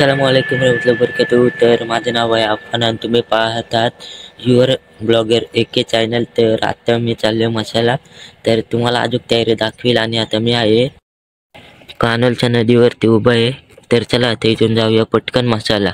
अस्सलामु अलैकुम warahmatullahi wabarakatuh. तर माझे नाव आहे अफान आणि तुम्ही पाहतात युअर ब्लॉगर एके चॅनल. तर आता मी चाललो मसाला. तर तुम्हाला अजून तयारी दाखवेल. आणि आता मी आहे कानोलच्या नदीवरती उभा आहे. तर चला आता इथून जाऊया पटकन मसाला.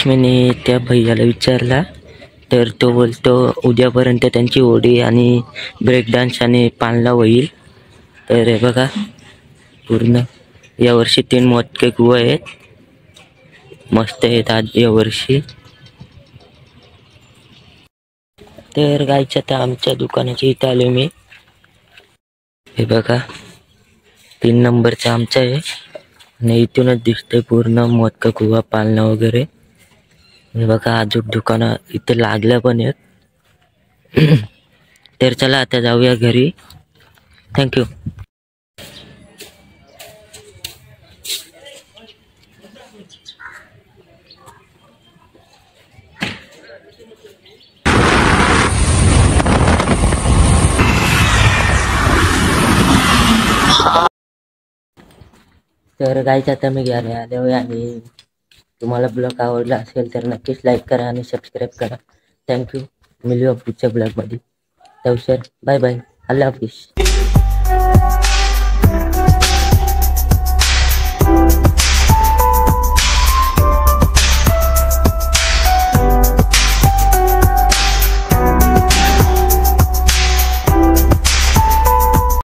मैंने त्या भैयाला विचारला तर तो बोलतो उद्यापर्यंत त्यांची ओडी आणि ब्रेक डान्स आणि पाळणा होईल. तर हे बघा पूर्ण यावर्षी 3 मोदके कुवा आहेत. मस्त आहेत आज यावर्षी. तर गायच्या तर आमच्या दुकानाच्या इथं आलो मी. हे बघा 3 नंबरचा आमचा आहे आणि इथूनच दिसतंय पूर्ण मोदका कुवा पाळणा वगैरे. हे बघा अजून दुकानं इथं लागल्या पण आहेत. तर चला आता जाऊया घरी. थँक्यू. तर गायचं आता मी घ्यायला आलो आणि तुम्हाला ब्लॉग आवडला असेल तर नक्कीच लाईक करा आणि सबस्क्राईब करा. थँक्यू. मिळूया पुढच्या ब्लॉगमध्ये. तवसर बाय बाय. अल्लाह हाफिज.